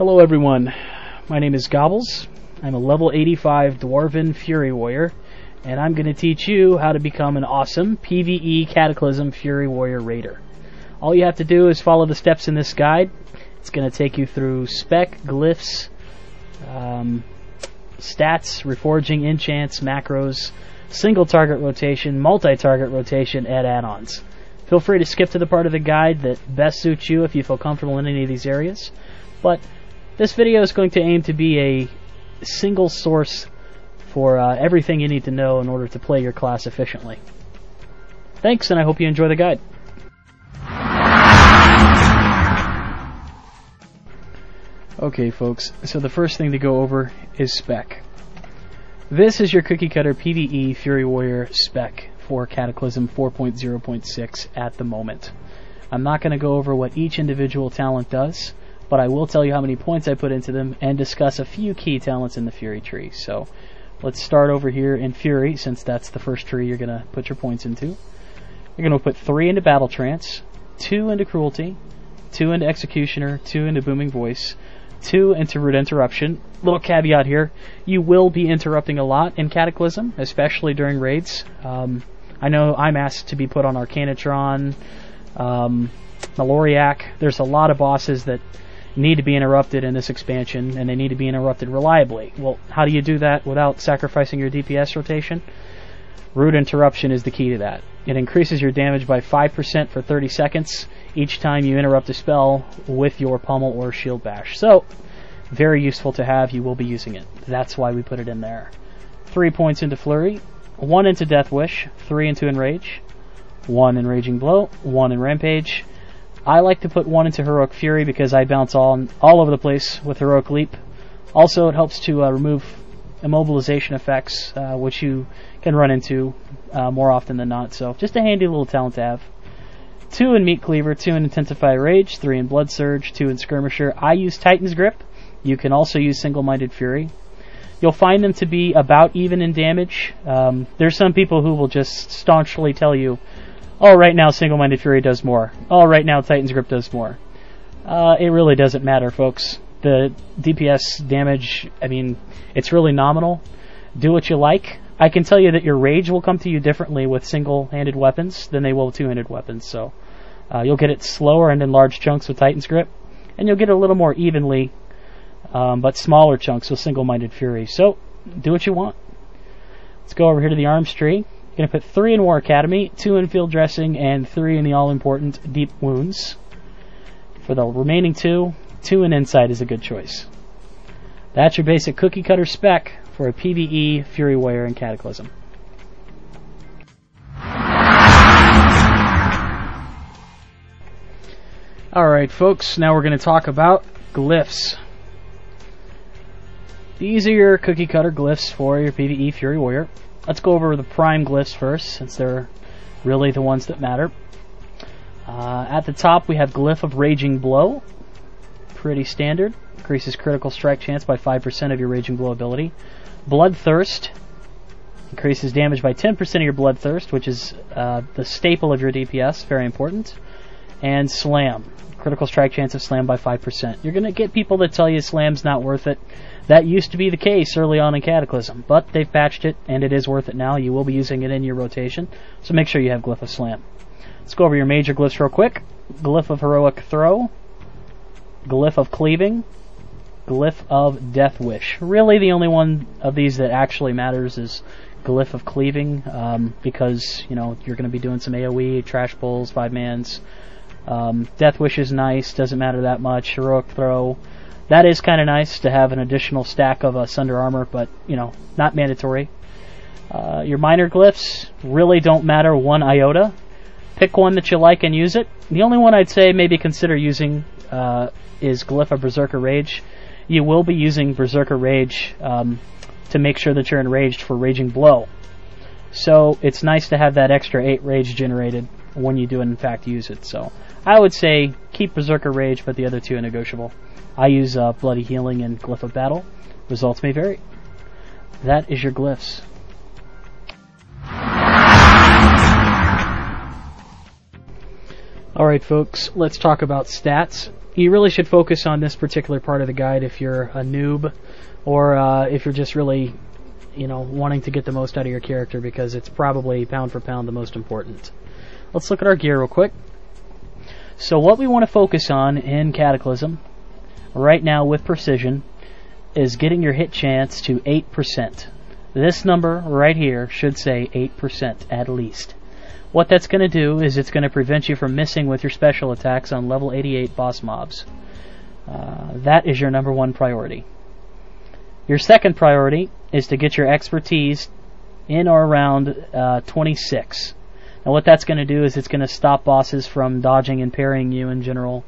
Hello everyone, my name is Gobbles. I'm a level 85 Dwarven Fury Warrior, and I'm going to teach you how to become an awesome PvE Cataclysm Fury Warrior Raider. All you have to do is follow the steps in this guide. It's going to take you through spec, glyphs, stats, reforging, enchants, macros, single target rotation, multi-target rotation, and add-ons. Feel free to skip to the part of the guide that best suits you if you feel comfortable in any of these areas. But this video is going to aim to be a single source for everything you need to know in order to play your class efficiently. Thanks, and I hope you enjoy the guide. Okay folks, so the first thing to go over is spec. This is your cookie cutter PvE Fury Warrior spec for Cataclysm 4.0.6 at the moment. I'm not going to go over what each individual talent does, but I will tell you how many points I put into them and discuss a few key talents in the Fury tree. So let's start over here in Fury, since that's the first tree you're going to put your points into. You're going to put 3 into Battle Trance, 2 into Cruelty, 2 into Executioner, 2 into Booming Voice, 2 into Rude Interruption. Little caveat here, you will be interrupting a lot in Cataclysm, especially during raids. I know I'm asked to be put on Arcanatron, Maloriac. There's a lot of bosses that need to be interrupted in this expansion, and they need to be interrupted reliably. Well, how do you do that without sacrificing your DPS rotation? Rude Interruption is the key to that. It increases your damage by 5% for 30 seconds each time you interrupt a spell with your Pummel or Shield Bash. So, very useful to have. You will be using it. That's why we put it in there. 3 points into Flurry, 1 into Death Wish, 3 into Enrage, 1 in Raging Blow, 1 in Rampage. I like to put 1 into Heroic Fury because I bounce all over the place with Heroic Leap. Also, it helps to remove immobilization effects, which you can run into more often than not. So, just a handy little talent to have. 2 in Meat Cleaver, 2 in Intensify Rage, 3 in Blood Surge, 2 in Skirmisher. I use Titan's Grip. You can also use Single-Minded Fury. You'll find them to be about even in damage. There's some people who will just staunchly tell you, oh, right now Single-Minded Fury does more. Oh, right now Titan's Grip does more. It really doesn't matter, folks. The DPS damage, I mean, it's really nominal. Do what you like. I can tell you that your rage will come to you differently with single-handed weapons than they will with two-handed weapons. So you'll get it slower and in large chunks with Titan's Grip, and you'll get it a little more evenly, but smaller chunks with Single-Minded Fury. So do what you want. Let's go over here to the arms tree. Going to put 3 in War Academy, 2 in Field Dressing, and 3 in the all-important Deep Wounds. For the remaining 2 in Insight is a good choice. That's your basic cookie cutter spec for a PvE Fury Warrior in Cataclysm. Alright folks, now we're going to talk about glyphs. These are your cookie cutter glyphs for your PvE Fury Warrior. Let's go over the prime glyphs first, since they're really the ones that matter. At the top we have Glyph of Raging Blow. Pretty standard. Increases critical strike chance by 5% of your Raging Blow ability. Bloodthirst. Increases damage by 10% of your Bloodthirst, which is the staple of your DPS. Very important. And Slam. Critical strike chance of Slam by 5%. You're going to get people that tell you Slam's not worth it. That used to be the case early on in Cataclysm, but they've patched it, and it is worth it now. You will be using it in your rotation, so make sure you have Glyph of Slam. Let's go over your major glyphs real quick. Glyph of Heroic Throw, Glyph of Cleaving, Glyph of Death Wish. Really the only one of these that actually matters is Glyph of Cleaving, because you know you're going to be doing some AoE, trash pulls, 5-mans. Death Wish is nice, doesn't matter that much. Heroic Throw, that is kind of nice to have an additional stack of Sunder Armor, but, you know, not mandatory. Your minor glyphs really don't matter one iota. Pick one that you like and use it. The only one I'd say maybe consider using is Glyph of Berserker Rage. You will be using Berserker Rage to make sure that you're enraged for Raging Blow. So it's nice to have that extra 8 rage generated when you do in fact use it. So I would say keep Berserker Rage, but the other 2 are negotiable. I use Bloody Healing and Glyph of Battle. Results may vary. That is your glyphs. Alright folks, let's talk about stats. you really should focus on this particular part of the guide if you're a noob, or if you're just really, wanting to get the most out of your character, because it's probably pound for pound the most important. Let's look at our gear real quick. So what we want to focus on in Cataclysm right now with precision is getting your hit chance to 8%. This number right here should say 8% at least. What that's going to do is it's going to prevent you from missing with your special attacks on level 88 boss mobs. That is your number one priority. Your second priority is to get your expertise in or around 26. Now what that's going to do is it's going to stop bosses from dodging and parrying you in general,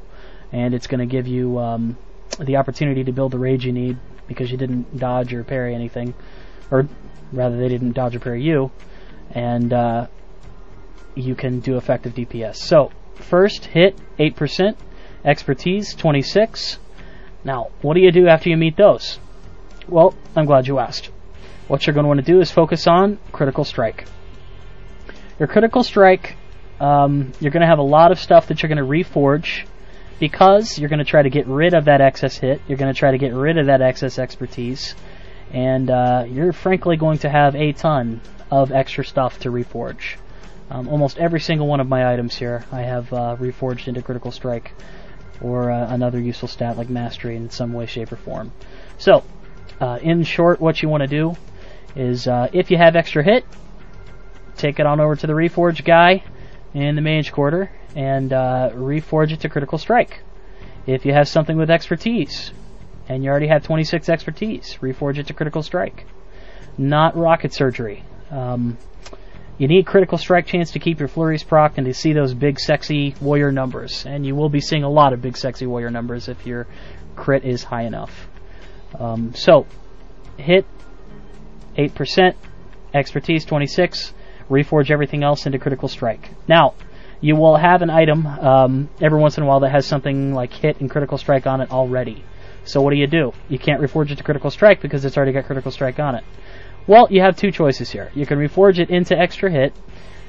and it's going to give you the opportunity to build the rage you need because you didn't dodge or parry anything, or rather they didn't dodge or parry you, and you can do effective DPS. So first hit 8%, expertise 26. Now what do you do after you meet those? Well, I'm glad you asked. What you're going to want to do is focus on critical strike. Your critical strike, you're going to have a lot of stuff that you're going to reforge, because you're going to try to get rid of that excess hit, you're going to try to get rid of that excess expertise, and you're frankly going to have a ton of extra stuff to reforge. Almost every single one of my items here I have reforged into critical strike, or another useful stat like mastery in some way, shape, or form. So, in short, what you want to do is, if you have extra hit, take it on over to the reforge guy in the mage quarter and reforge it to critical strike. If you have something with expertise and you already have 26 expertise, reforge it to critical strike. Not rocket surgery. You need critical strike chance to keep your flurries procced and to see those big sexy warrior numbers, and you will be seeing a lot of big sexy warrior numbers if your crit is high enough. So hit 8%, expertise 26, reforge everything else into critical strike. Now you will have an item every once in a while that has something like hit and critical strike on it already. So what do? You can't reforge it to critical strike because it's already got critical strike on it. Well, you have two choices here. You can reforge it into extra hit,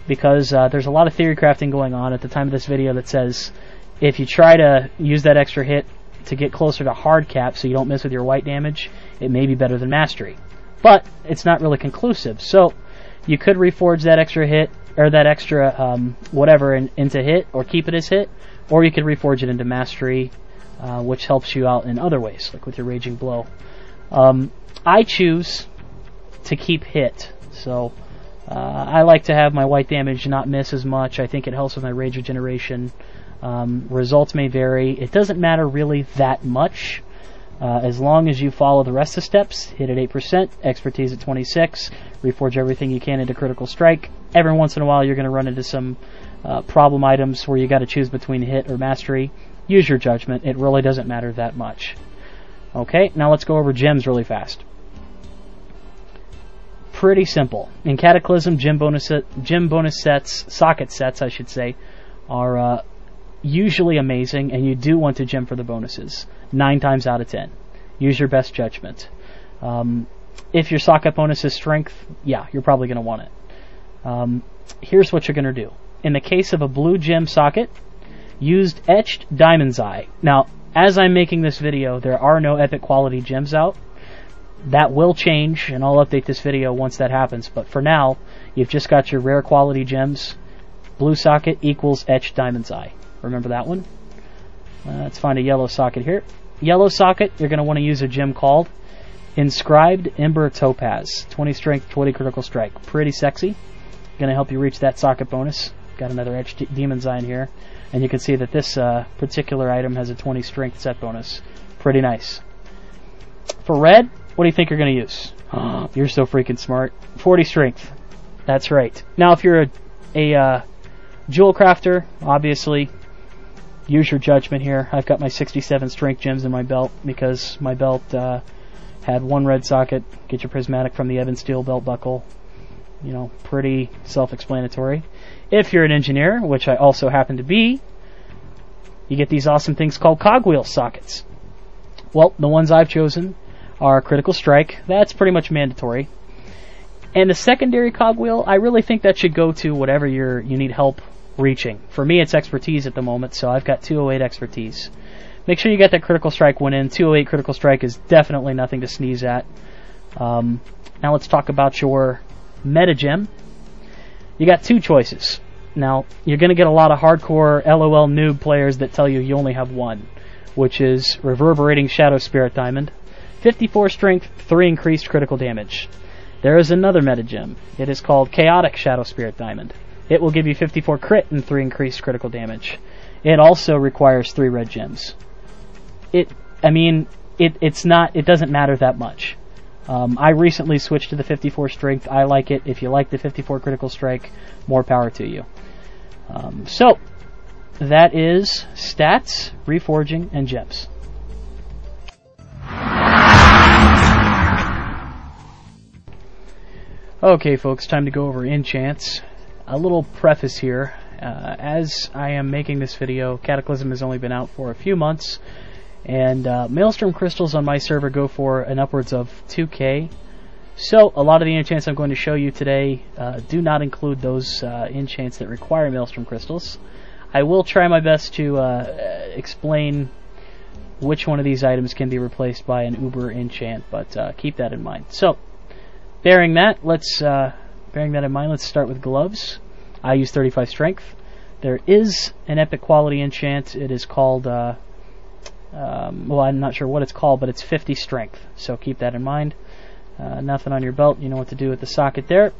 because there's a lot of theory crafting going on at the time of this video that says if you try to use that extra hit to get closer to hard cap so you don't miss with your white damage, it may be better than mastery. But it's not really conclusive. So you could reforge that extra hit, or that extra whatever into hit, or keep it as hit, or you could reforge it into mastery, which helps you out in other ways, like with your raging blow. I choose to keep hit, so I like to have my white damage not miss as much. I think it helps with my rage regeneration. Results may vary. It doesn't matter really that much, as long as you follow the rest of the steps. Hit at 8%, expertise at 26, reforge everything you can into critical strike. Every once in a while you're going to run into some problem items where you got to choose between hit or mastery. Use your judgment. It really doesn't matter that much. Okay, now let's go over gems really fast. Pretty simple. In Cataclysm, gem bonus sets, socket sets, I should say, are usually amazing, and you do want to gem for the bonuses 9 times out of 10. Use your best judgment. If your socket bonus is strength, yeah, you're probably going to want it. Here's what you're going to do. In the case of a blue gem socket, use etched diamond's eye. Now, as I'm making this video, there are no epic quality gems out. That will change, and I'll update this video once that happens. But for now, you've just got your rare quality gems. Blue socket equals etched diamond's eye. Remember that one? Let's find a yellow socket here. Yellow socket, you're going to want to use a gem called Inscribed Ember Topaz. 20 strength, 20 critical strike. Pretty sexy. Going to help you reach that socket bonus. Got another etched demon's eye in here. And you can see that this particular item has a 20 strength set bonus. Pretty nice. For red, what do you think you're going to use? Oh, you're so freaking smart. 40 strength. That's right. Now, if you're a jewel crafter, obviously, use your judgment here. I've got my 67 strength gems in my belt because my belt had one red socket. Get your prismatic from the ebon steel belt buckle. You know, pretty self-explanatory. If you're an engineer, which I also happen to be, you get these awesome things called cogwheel sockets. Well, the ones I've chosen are critical strike. That's pretty much mandatory. And the secondary cogwheel, I really think that should go to whatever you need help reaching. For me, it's expertise at the moment, so I've got 208 expertise. make sure you get that critical strike one in. 208 critical strike is definitely nothing to sneeze at. Now let's talk about your meta gem. You got two choices. Now, you're going to get a lot of hardcore LOL noob players that tell you only have one, which is Reverberating Shadow Spirit Diamond. 54 strength, 3 increased critical damage. There is another meta gem. It is called Chaotic Shadow Spirit Diamond. It will give you 54 crit and 3 increased critical damage. It also requires 3 red gems. It doesn't matter that much. I recently switched to the 54 strength. I like it. If you like the 54 critical strike, more power to you. So, that is stats, reforging, and gems. Okay, folks, time to go over enchants. A little preface here. As I am making this video, Cataclysm has only been out for a few months, and Maelstrom crystals on my server go for an upwards of 2k. So, a lot of the enchants I'm going to show you today do not include those enchants that require Maelstrom crystals. I will try my best to explain which one of these items can be replaced by an Uber enchant, but keep that in mind. So, bearing that in mind, let's start with gloves. I use 35 strength. There is an epic quality enchant. It is called, well, I'm not sure what it's called, but it's 50 strength. So keep that in mind. Nothing on your belt. You know what to do with the socket there.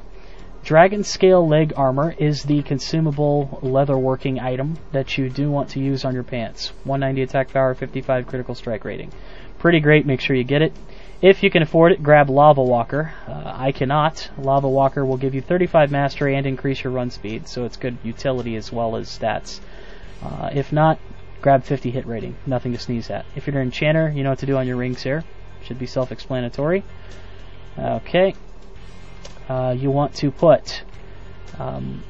Dragon Scale Leg Armor is the consumable leatherworking item that you do want to use on your pants. 190 attack power, 55 critical strike rating. Pretty great. Make sure you get it. If you can afford it, grab Lava Walker. I cannot. Lava Walker will give you 35 mastery and increase your run speed, so it's good utility as well as stats. If not, grab 50 hit rating. Nothing to sneeze at. If you're an enchanter, you know what to do on your rings here. Should be self-explanatory. Okay. You want to put,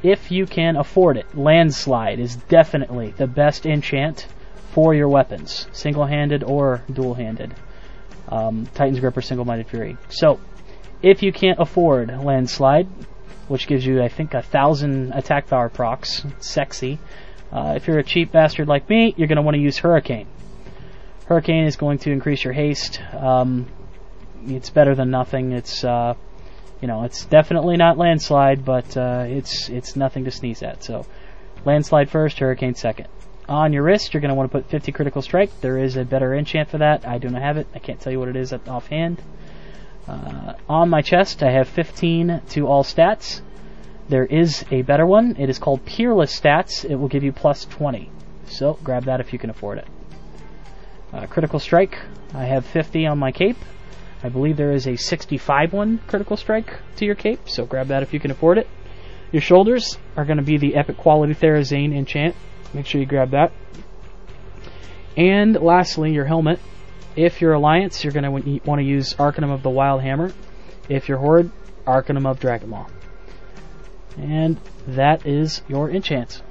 if you can afford it, Landslide is definitely the best enchant for your weapons, single-handed or dual-handed. Titan's Grip or Single-Minded Fury. So, if you can't afford Landslide, which gives you, I think, 1,000 attack power procs, sexy. If you're a cheap bastard like me, you're going to want to use Hurricane. Hurricane is going to increase your haste. It's better than nothing. It's it's definitely not Landslide, but it's nothing to sneeze at. So, Landslide first, Hurricane second. On your wrist, you're going to want to put 50 critical strike. There is a better enchant for that. I do not have it. I can't tell you what it is offhand. On my chest, I have 15 to all stats. There is a better one. It is called Peerless Stats. It will give you plus 20. So, grab that if you can afford it. Critical strike, I have 50 on my cape. I believe there is a 65 one critical strike to your cape, so grab that if you can afford it. Your shoulders are going to be the epic quality Therazane enchant. Make sure you grab that. And lastly, your helmet. If you're Alliance, you're going to want to use Arcanum of the Wild Hammer. If you're Horde, Arcanum of Dragonmaw. And that is your enchant.